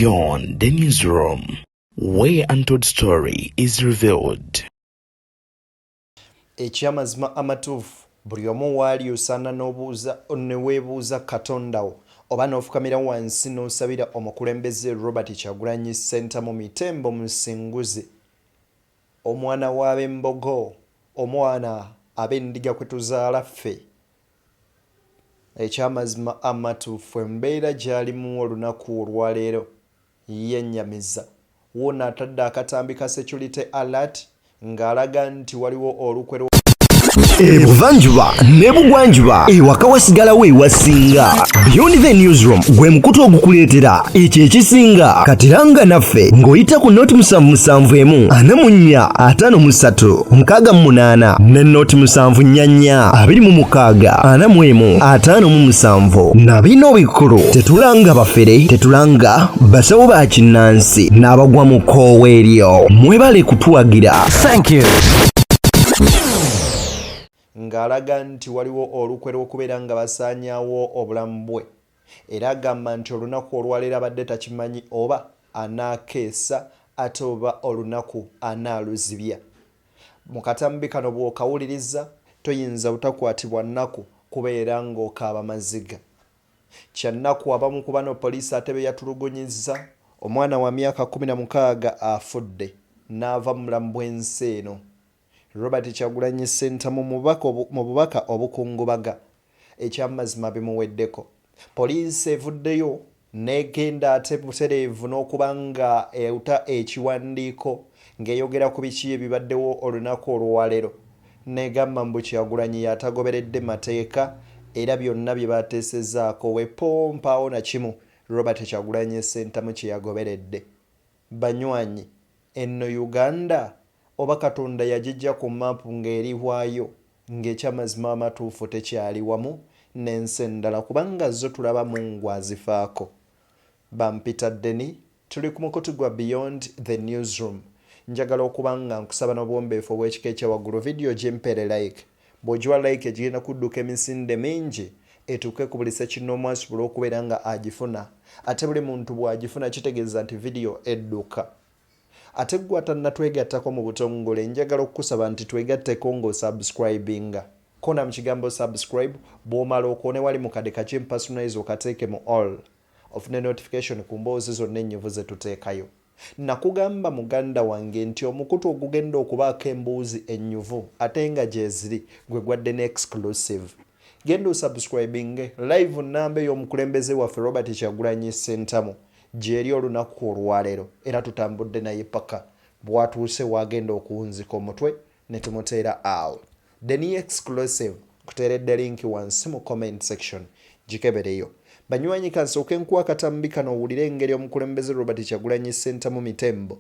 Beyond the newsroom, where untold story is revealed. Ekyamazima amatuufu buli omu waali osaana n'obuuza ne weebuuza Katonda wo oba n'ofukamira wansi n'osabira omukulembeze Robert Kyagulanyi Ssentamu Mitembo Musinguzi, omwana w'ab'embogo, omwana ab'endiga kwe tuzaala ffe. Ekyamazima amatuufu embeera gy'alimu olunaku olwaleero yennyamiza. Wona atadde akatambi ka Security Alart ng'alaga nti waliwo olukwe Ebuvanjuba n'ebugwanjuba ewaka wasigalawo ewasinga. Beyond the newsroom gwe mukutu ogukuleetera ekyo ekisinga katiranga naffe ng'oyita ku noti 774 ne noti 744 na bino bikulu tetulanga bafere, tetulanga basawo ba kinnansi n'abagwa mu kkoowa eryo. Mwebale kutuwagira. Thank you. ng'alaga nti waliwo olukwe lw'okubeera nga basaanyaawo obulamu bwe, era agamba nti olunaku olwaleero abadde takimanyi oba anaakeesa ate oba olunaku anaaluzibya. Mu katambi kano bw'okawuliriza toyinza butakwatibwa nnaku kubeera ng'okaaba maziga. Kyannaku abamu ku bano poliisi ate be yatulugunyizza omwana wa myaka 16 afudde n'ava mu bulamu bw'ensi eno. Robert Kyagulanyi Ssentamu mu bubaka obukungubaga ekyamazima bimuweddeko. Poliisi evuddeyo n'egenda ate butereevu n'okuba nga euta ekiwandiiko ng'eyogera ku biki ebibaddewo olunaku olwaleero, n'egamba mbu Kyagulanyi yatagoberedde mateeka era byonna bye baateesezaako wepompaawo na kimu Robert Kyagulanyi Ssentamu kye yagoberedde. Banywanyi, enno Uganda oba Katonda yagijja ku maapu ng'eriwaayo ng'ekyamazima amatuufu tekyali wamu n'ensi endala kubanga zo tulaba Mungu azifaako. Bampitaddeni tuli ku mukutu gwa Beyond the Newsroom. Njagala okuba nga nkusaba n'obwombeefu obw'ekika ekyawaggulu vidiyo gy'empere like. Bw'ogiwa like egirina kudduka emisinde mingi etuuke ku buli sekinnoomu asobola okubeera nga agifuna, ate buli muntu bw'agifuna kitegeeza nti vidiyo edduka. Ate gwe atannatwegattako mu butongole njagala okukusaba nti twegatteko ng'osubscribinga. Kona mu kigambo subscribe bw'omala okoone wali mu kade kakyempersonalize okateeke mu all ofune notification ku mboozi zonna ennyuvu ze tuteekayo. Nakugamba muganda wange nti omukutu ogugenda okubaako embuuzi ennyuvu ate nga gye ziri gwe gwadde ne exclusive. Genda osubscribinge live nnamba ey'omukulembeze waffe Robert Kyagulanyi Ssentamu gyeri olunaku olwaleero, era tutambudde naye paka bwatuuse wagenda okuwunzika omutwe ne tumuteera awo. Deni exclusive kuteeredde linki wansi mu comment section gikebereyo. Banywanyi kansooke nkuwa akatambi kano owulire engeri omukulembeze Robert Kyagulanyi Ssentamu Mitembo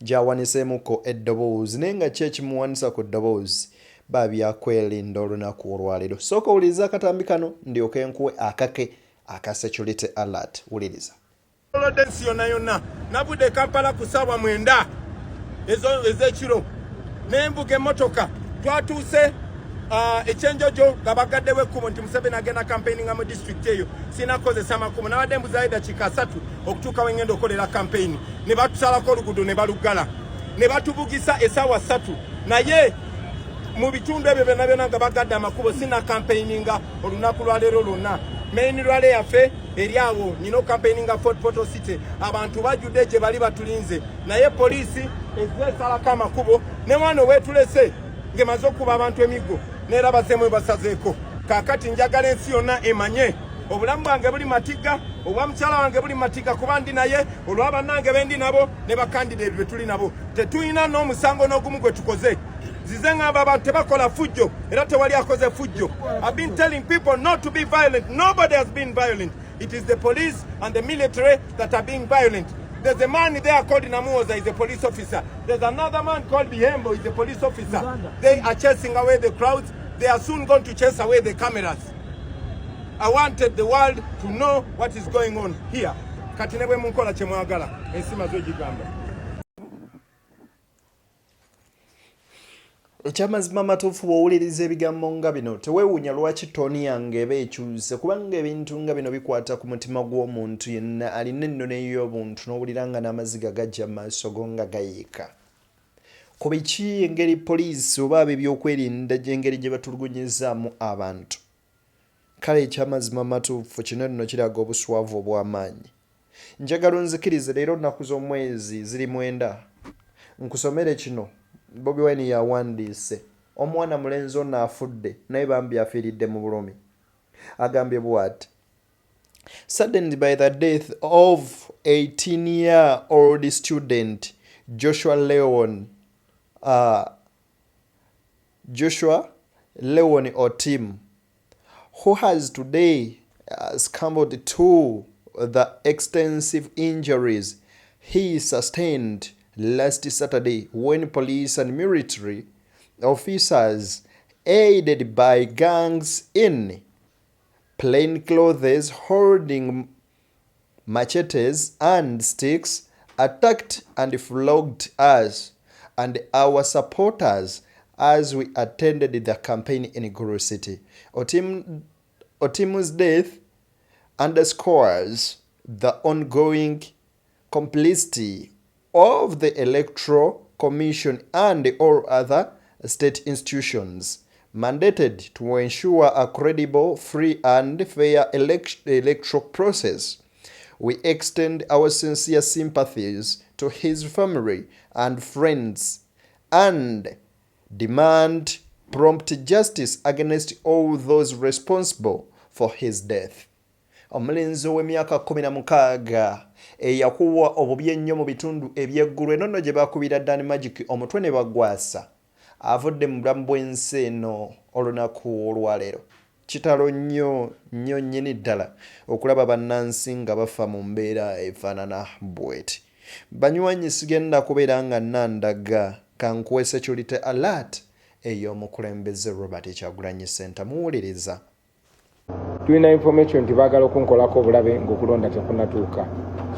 gy'awaniseemuko eddoboozi naye nga ki ekimuwanisa ku ddoboozi babyakwerinda olunaku olwaleero. Sooka owuliriza akatambi kano ndyoke nkuwe akake aka Security Alart. Wuliriza. Densi yonna nabudde Kampala ku ssaawa 9 ez'ekiro n'embuga emmotoka twatuuse ekyenjojo nga bagaddewo ekkubo nti Museveni agenda campaigninga mu district eyo. Sinakozesa makubo nabadde mbuzaayo dakiika 3 okutuuka we ngenda okolera campaign, ne batusalako oluguudo ne balugala ne batubugisa essaawa 3 naye mu bitundu ebyo byonna nga bagadde amakubo sina campaigninga olunaku lwaleero lwonna. Main rally yaffe eri awo nino campaigninga Fort Portal City abantu bajudde gye bali batulinze naye poliisi ezeesalako amakubo ne wano weetulese ngemaze okuba abantu emiggo neerabazeemu basazeeko. Kaakati njagala ensi yonna emanye obulamu bwange buli matiga, obwa mukyala wange buli matiga kuba ndi naye olw'abannange bendi nabo ne bakandidate be tuli nabo. Tetulina n'omusango n'ogumu gwe tukoze. Zize ngamba abantu tebakola fujjo era tewali akoze fujjo. I've been telling people not to be violent. Nobody has been violent. It is the police and the military that are being violent. There's a man there called Namuoza, he's a police officer. There's another man called Bihembo, he's a police officer. Uganda. They are chasing away the crowds. They are soon going to chase away the cameras. I wanted the world to know what is going on here. Katinebwe munkola chemwagala. Ensima zo gigamba. Ekyamazima amatuufu bw'owuliriza ebigambo nga bino teweewuunya lwaki ttooni yange eba ekyuse kubanga ebintu nga bino bikwata ku mutima gw'omuntu yenna alina ennono ey'obuntu n'owulira nga n'amaziga gajja mu maaso go nga gayiika. Ku biki engeri poliisi oba ab'ebyokwerinda gy'engeri gye batulugunyizaamu abantu. Kale ekyamazima amatuufu kino nno kiraga obuswavu obw'amaanyi. Njagala onzikirize leero nnaku z'omwezi ziri 9. Nkusomere kino Bobi Wine yawandiise. Omwana mulenzi ono afudde naye bambi afiiridde mu bulumi. Agambye bw'ati. Saddened by the death of 18-year-old student Joshua Leon Otim, who has today succumbed to the extensive injuries he sustained last Saturday when police and military officers, aided by gangs in plain clothes holding machetes and sticks, attacked and flogged us and our supporters as we attended the campaign in Guru City. Otim's death underscores the ongoing complicity of the Electoral Commission and all other state institutions mandated to ensure a credible, free and fair electoral process. We extend our sincere sympathies to his family and friends and demand prompt justice against all those responsible for his death. Omulenzi ow'emyaka 16 eyakuwa obubi ennyo mu bitundu eby'eggulu eno nno gye bakubira Dan Magic omutwe ne bagwasa avudde mu bulamu bw'ensi eno olunaku olwaleero. Kitalo nnyo nnyini ddala okulaba bannansi nga bafa mu mbeera efaanana bw'eti. Banywanyi sigenda kubeera nga nandaga kankuwe Security Alart ey'omukulembeze Robert Kyagulanyi Center. Muwuliriza. Tulina information nti baagala okunkolako obulabe ng'okulonda tekunatuuka.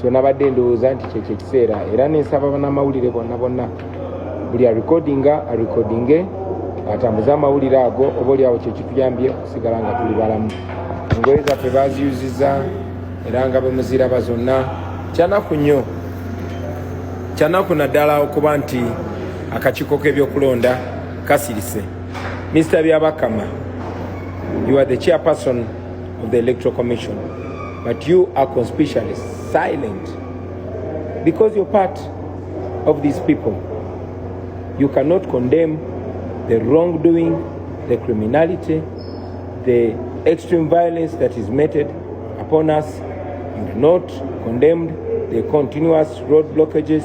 So nabadde ndowooza nti kyekyo ekiseera era n'ensaba bannamawulire bonna buli arecordinge atambuze amawulire ago oba oli awo kyekituyambye okusigala nga tuli balamu. Engoye zaffe baaziyuziza era nga bwe muziraba zonna kyanaku naddala okuba nti akakiiko k'ebyokulonda kasirise. Mr. Byabakama, you are the chairperson of the Electoral Commission, but you are conspicuously silent because you're part of these people. You cannot condemn the wrongdoing, the criminality, the extreme violence that is meted upon us. You do not condemn the continuous road blockages.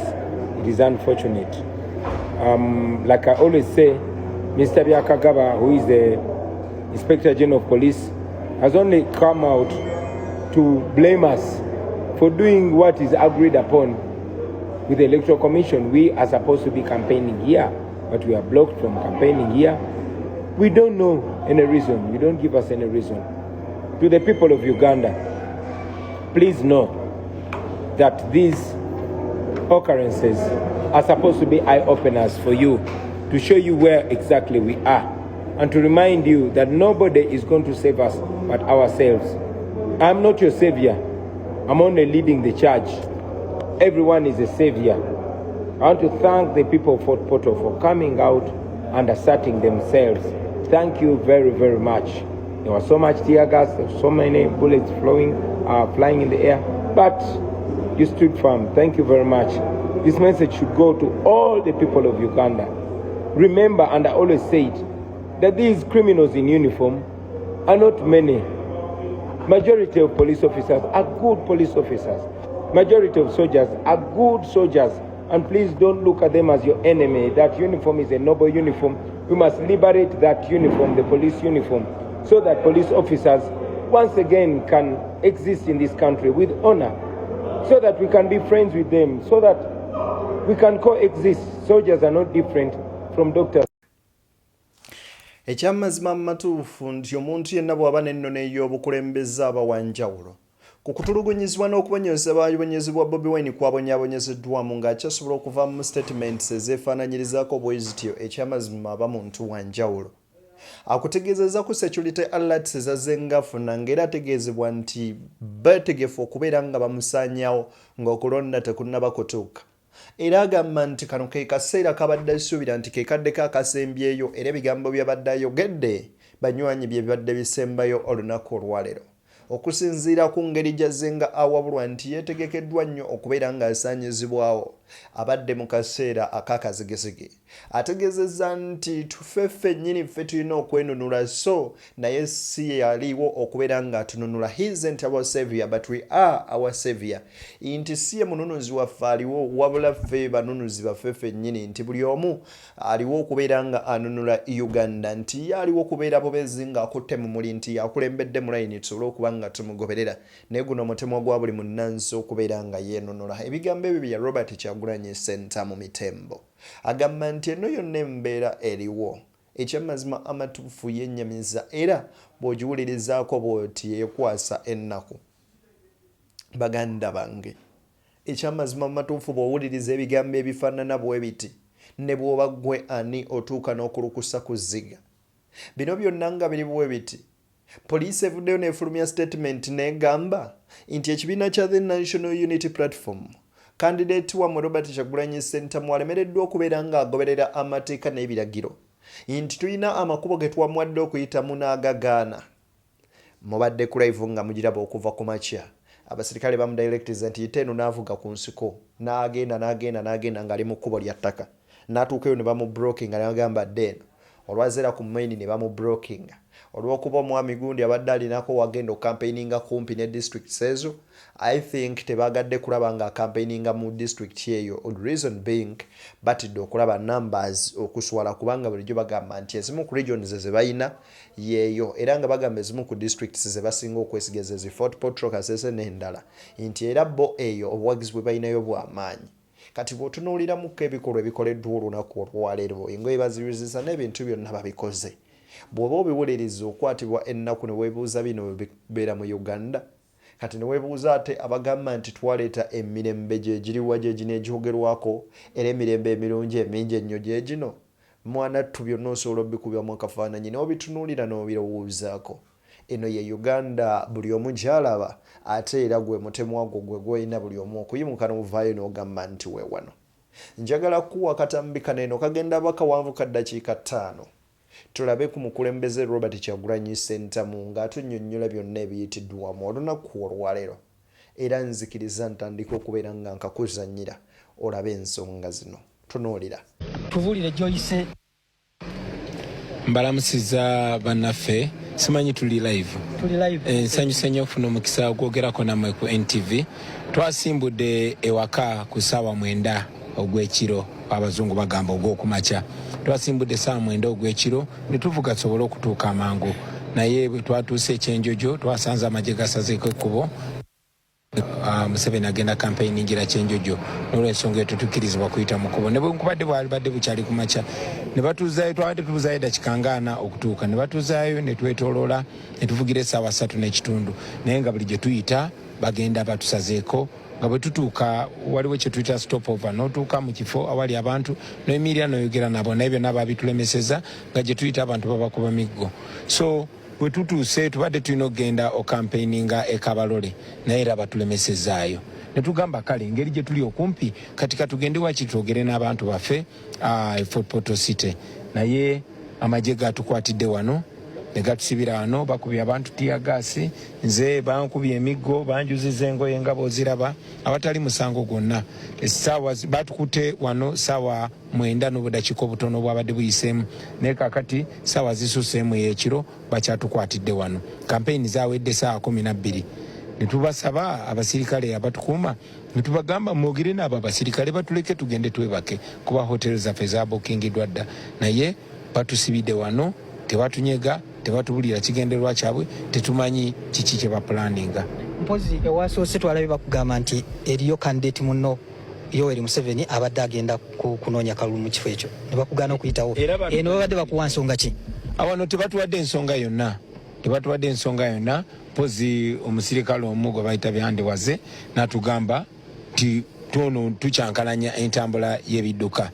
It is unfortunate. Like I always say, Mr. Byakagaba, who is the Inspector General of Police, has only come out to blame us for doing what is agreed upon with the Electoral Commission. We are supposed to be campaigning here, but we are blocked from campaigning here. We don't know any reason. You don't give us any reason. To the people of Uganda, please know that these occurrences are supposed to be eye-openers for you, to show you where exactly we are, and to remind you that nobody is going to save us but ourselves. I'm not your savior. I'm only leading the charge. Everyone is a savior. I want to thank the people of Fort Portal for coming out and asserting themselves. Thank you very, very much. There was so much tear gas, there were so many bullets flying in the air, but you stood firm. Thank you very much. This message should go to all the people of Uganda. Remember, and I always say it, that these criminals in uniform are not many. Majority of police officers are good police officers. Majority of soldiers are good soldiers. And please don't look at them as your enemy. That uniform is a noble uniform. We must liberate that uniform, the police uniform, so that police officers once again can exist in this country with honor, so that we can be friends with them, so that we can coexist. Soldiers are not different from doctors. Ekyamazima matuufu nti omuntu yenna bw'aba n'ennono ey'obukulembeze aba wanjawulo ku kutulugunyizibwa n'okubonyeezebwa Bobi Wine kwabonyaabonyezeddwamu ng'akyasobola okuva mu statements ezeefaananyirizaako bwezityo ekyamazima aba muntu wa njawulo. Akutegeezezza ku Security Alart ezaze ngafuna ng'era ategeezebwa nti beetegefu okubeera nga bamusaanyawo ng'okulonda tekunnaba kutuuka. Era agamba nti kano ke kaseera kabadde asuubira nti ke kaddeko akasembyeyo era ebigambo byabadde ayogedde banywanyi bye bibadde bisembayo olunaku olwaleero. Okusinziira ku ngeri gy'azze nga awabulwa nti yeetegekeddwa nnyo okubeera ng'asaanyizibwawo abadde mu kaseera ak'akazigizigi. Ategeezezza nti tufeffe nnyini ffe tulina okwenunula so naye si yaliwo okubeera ng'atununula. He isn't our savior but we are our savior. Nti si ye mununuzi waffe aliwo wabula ffe banunuzi baffeffe nnyini nti buli omu aliwo okubeera nga anunula Uganda nti ye aliwo okubeera bubezi ng'akutte mu muli nti yakulembedde mu layini tusobole okuba nga tumugoberera naye guno omutemwa gwa buli munnansi okubeera nga yeenunula. Ebigambo ebyo bya Robert Kyagulanyi Center mu Mitembo. Agamba nti eno yonna embeera eriwo ekyamazima amatuufu yennyamiza era bw'ogiwulirizaako bw'oti yeekwasa ennaku. Baganda bange ekyamazima amatuufu bw'owuliriza ebigambo ebifaanana bwe biti ne bw'oba ggwe ani otuuka n'okulukusa ku zziga. Bino byonna nga biri bwe biti poliisi evuddeyo n'efulumya statement n'egamba nti ekibiina kya The National Unity Platform candidate wa Robert Kyagulanyi Center mwalemereddwa okubeera ng'agoberera amateeka n'ebiragiro nti tulina amakubo ge twamuwadde okuyitamu n'agagaana. Mubadde ku live nga mugiraba okuva ku makya abasirikale bamudirectiza nti yite eno n'avuga ku nsiko n'agenda ng'ali mu kkubo lya ttaka n'atuukayo ne bamubroking nga n'agamba ddeeno olwazeera ku maini ne bamubroking olw'okuba omwami gundi abadde alinako wagenda okampaininga kumpi ne district ezo. I think tebagadde kulaba nga campaigninga mu district eyo, reason being batidde okulaba numbers okuswala kubanga bulijjo bagamba nti ezimu ku regions ze bayina yeeyo era nga bagamba ezimu ku districts ze basinga okwesigeza ezi Fort Portal, Kasese n'endala nti era bo eyo obuwagizi bwe bayinayo bw'amaanyi. Kati bw'otunuuliramuko ebikolwa ebikoleddwa olunaku olwaleero engoye bazibizisa n'ebintu byonna babikoze. Bw'oba obiwuliriza okwatibwa ennaku ne weebuuza bino bibeera mu Uganda kati ne weebuuza ate abagamba nti twaleeta emirembe gye giriwa gye gino egyogerwako era emirembe emirungi emingi ennyo gye gino mwanattu byonna osobola obikubyamu akafaananyi n'obitunuulira n'obirowoozaako. Eno ye Uganda buli omu gy'alaba ate era gwe mutemwa gwo gwe gw'olina buli omu okuyimuka n'ovaayo n'ogamba nti weewano. Njagala kuwa katambi kano eno kagenda bakawanvu ka ddakiika 5 tulabe ku mukulembeze Robert Kyagulanyi Center mu ng'atunnyonnyola byonna ebiyitiddwamu olunaku olwaleero era nzikiriza ntandika okubeera nga nkakuzannyira olabe ensonga zino. Tunuulira tubulire Joyce. Mbalamusiza bannaffe simanyi tuli live nsanyusa nnyo okufuna omukisa ogwogerako nammwe ku NTV. Twasimbudde ewaka ku ssaawa 9 ogw'ekiro abazungu bagamba ogw'okumakya. Twasimbudde ssaawa 9 ogw'ekiro ne tuvuga tusobole okutuuka amangu naye bwe twatuuse ekyenjojo twasanze amagye gasazeeko ekkubo. Museveni agenda campaign ngira kyenjojo n'olw'ensonga eyo tetukkirizibwa kuyita mu kkubo ne bwe nkubadde bwalibadde bukyali ku makya ne batuuzaayo twabadde tubuuzaayo dakika 40 okutuuka ne batuuzaayo ne twetooloola ne tuvugira essaawa 3:30 naye nga buli gye tuyita bagenda batusazeeko nga bwe tutuuka waliwo kye tuyita stopover n'otuuka mu kifo awali abantu n'emirya n'oyogera nabo naye byonna babitulemeseza nga gye tuyita abantu babakuba miggo. So bwe tutuuse tubadde tulina okugenda okampaininga ekabalole naye era batulemesezaayo ne tugamba kale engeri gye tuli okumpi kati katugende waki twogere n'abantu baffe Fort Portal City naye amagye gatukwatidde wano ne gatusibira wano bakubye abantu tiyagasi nze bankubye emiggo banjuziza engoye nga bw'oziraba abatali musango gwonna. Essaawa batukute wano ssaawa 9 n'obudakiika obutono bwabadde buyiseemu naye kakati ssaawa zisuseemu y'ekiro bakyatukwatidde wano. Kampeyini zaawedde ssaawa 12 ne tubasaba abasirikale abatukuuma ne tubagamba mwogere n'abo abasirikale batuleke tugende twebake kuba hoteri zaffe zabookingiddwa dda naye batusibidde wano tebatunyega tebatubulira kigendererwa kyabwe tetumanyi kiki kye bapulaninga. Mpozi ewasoose twalabe bakugamba nti eriyo candidate munno Yoweri Museveni abadde agenda kunoonya kalulu mu kifo ekyo ne bakugana okuyitawo eno babadde bakuwa nsonga ki? Awano tebatuwadde ensonga yonna tebatuwadde ensonga yonna pozi omusirikale omu gwe bayita byandiwaze natugamba ti tono tucyankalanya entambula y'ebidduka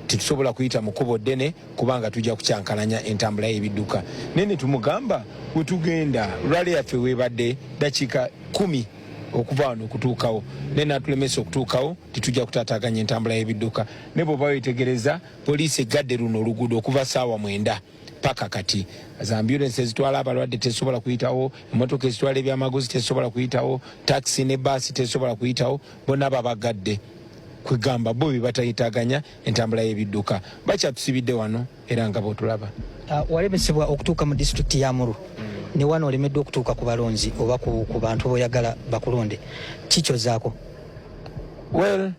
titusobola kuyita mu kkubo ddene kubanga tujja kucyankalanya entambula y'ebidduka nene tumugamba wetugenda lwale yaffe webadde dakiika 10 okuva wano okutuukawo nene atulemesa okutuukawo titujja kutaataganya entambula y'ebidduka ne bw'oba wetegereza poliisi eggadde luno oluguudo okuva saawa 9 paka kati za ambulance ezitwala abalwadde tesobola kuyitawo emmotoka ezitwala ebyamaguzi tesobola kuyitawo taxi ne baasi tesobola kuyitawo bonna babagadde kwegamba bo batayitaganya entambula y'ebidduka bakyatusibidde wano era nga bwotulaba walemesebwa okutuuka mu disitulikiti ya Muru ne wano olemeddwa okutuuka ku balonzi oba ku bantu boyagala bakulonde kikyozaako well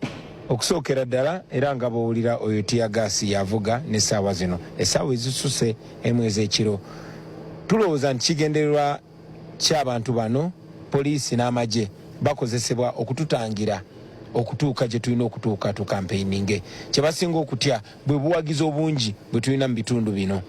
okusookera ddala era nga bwowulira oyo tiyagasi yavuga n'essaawa zino essaawa ezisuse emu ez'ekiro tulowooza nti kigendererwa ky'abantu bano poliisi n'amagye bakozesebwa okututangira okutuuka gye tulina okutuuka tukampeininge kyebasinga okutya bwe buwagizi obungi bwe tulina mu bitundu bino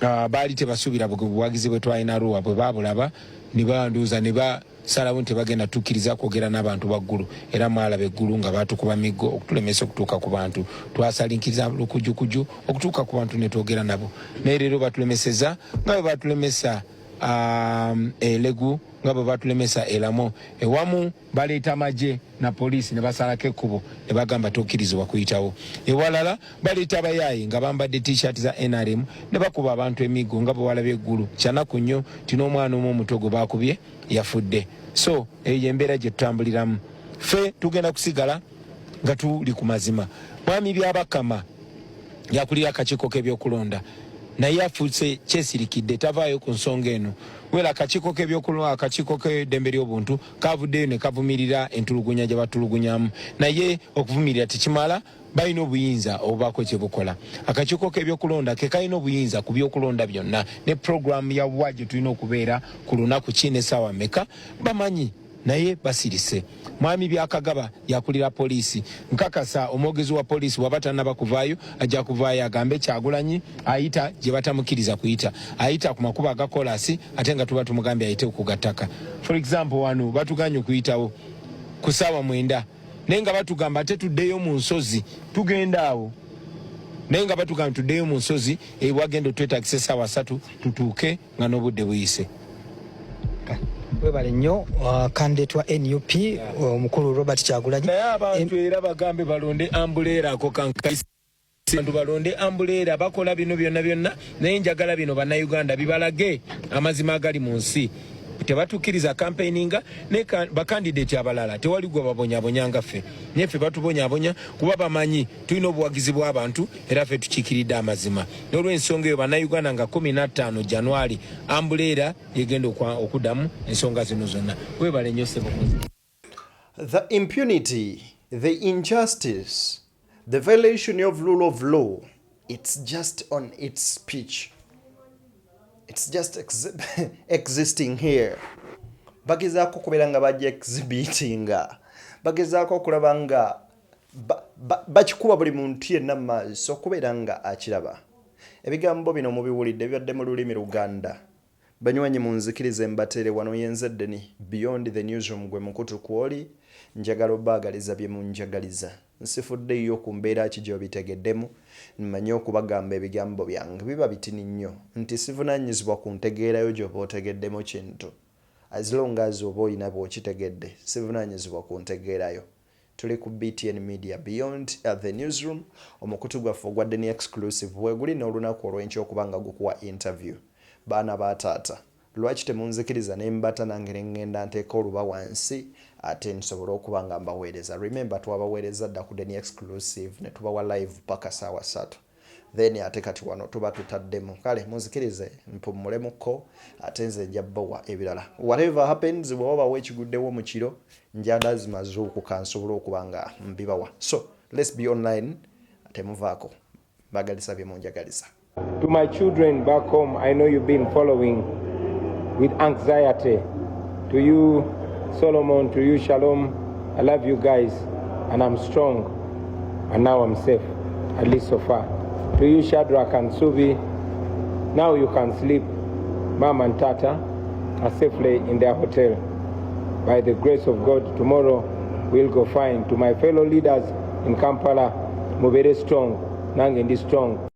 baali tebasuubira buwagizi bwe twalina Arua bwe babulaba ne banduuza ne basalawo nti bagenda tukkiriza kwogera n'abantu baggulu era mwalaba eggulu nga batukuba miggo okutulemesa okutuuka ku bantu twasalinkiriza lukujukuju okutuuka ku bantu ne twogera nabo naye leero batulemeseza nga bwe batulemesa elegu nga bwe batulemesa elamo ewamu baleeta amagye na poliisi ne basalako ekkubo ne bagamba tokkirizibwa kuyitawo ewalala baleeta abayaayi nga bambadde t-shirt za NRM ne bakuba abantu emiggo nga bwe walabye eggulu kyanaku nnyo tina omwana omu omuto gwe bakubye yafudde so eyo yembeera gye tutambuliramu ffe tugenda kusigala nga tuli ku mazima mwami byabakama yakulira akakiiko k'ebyokulonda naye afuuse kyesirikidde tavaayo ku nsonga eno wera akakiiko k'ebyokulonda akakiiko k'eddembe ly'obuntu kavuddeyo ne kavumirira entulugunya gye batulugunyamu naye okuvumirira tekimala balina obuyinza obubaako kye bukola akakiiko k'ebyokulonda ke kalina obuyinza ku byokulonda byonna ne puroguramu yawa gye tulina okubeera ku lunaku ki n'essaawa mmeka bamanyi naye basirise mwami byakagaba yakulira poliisi nkakasa omwogezi wa poliisi waba tannaba kuvaayo ajja kuvaayo agambe Kyagulanyi ayita gye batamukiriza kuyita ayita ku makubo aga kolasi ate nga tuba tumugambye ayite okugattaka for example wano batuganye okuyitawo ku ssaawa 9 naye nga batugamba ate tuddeyo mu nsozi tugenda awo naye nga batugamba tuddeyo mu nsozi wagenda otwetagisa essaawa 3 tutuuke nga n'obudde buyise webale nnyo candidate wa NUP omukulu Robert Kyagulanyi naye abantu era bagambe balonde ambuleera ako kankayisa abantu balonde ambuleera bakola bino byonna naye njagala bino bannayuganda bibalage amazima agali mu nsi tebatukkiriza campaigninga ne bakandidate abalala tewali gwe babonyabonyanga ffe naye ffe batubonyabonya kuba bamanyi tulina obuwagizi bw'abantu era ffe tukiikiridde amazima n'olw'ensonga eyo bannayuganda nga 15 January ambuleera yegenda okuddamu ensonga zino zonna webale nnyo ssebo. The impunity, the injustice, the violation of rule of law, it's just on its pitch. It's just existing here. Bagezaako kubeera nga bajja exhibitinga. Bagezaako okulaba nga bakikuba buli muntu yenna mu maaso okubeera nga akiraba. Ebigambo bino mubiwulidde byadde mu lulimi Luganda. Banywanyi munzikirize mbatere wano yenzeddeni Beyond the Newsroom gwe mukutu kwoli njagala obaagaliza bye munjagaliza. Nsifuddeyo ku mbeera ki gy'obitegeddemu mmanyi okubagamba ebigambo byange biba bitini nnyo nti sivunaanyizibwa ku ntegeerayo gy'oba otegeddemu kintu as long as oba olina bw'okitegedde sivunaanyizibwa ku ntegeerayo. Tuli ku BTN Media Beyond the Newsroom omukutu gwaffe ogwadde ni exclusive weguli n'olunaku olw'enkya okuba nga gukuwa interview. Baana ba taata lwaki temunzikiriza ne mbata nange ngenda nteeka oluba wansi ate nsobola okuba nga mbaweereza. Remember twabaweereza dda ku Deni exclusive ne tubawa live paka ssaawa 3 then ate kati wano tuba tutaddemu kale munzikirize mpumulemuko ate nze nja bbawa ebirala. Whatever happens bw'oba weekiguddewo mu kiro njada zimaze okukansobola okuba nga mbibawa. So let's be online temuvaako bagalisa bye munjagalisa. To my children back home, I know you've been following with anxiety. To you, Solomon, to you, Shalom, I love you guys, and I'm strong, and now I'm safe, at least so far. To you, Shadrach and Subi, now you can sleep. Mom and Tata, are safely in their hotel. By the grace of God, tomorrow we'll go fine. To my fellow leaders in Kampala, mubere strong, nange ndi strong.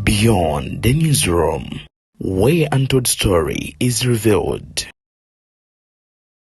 Beyond the newsroom, where untold story is revealed.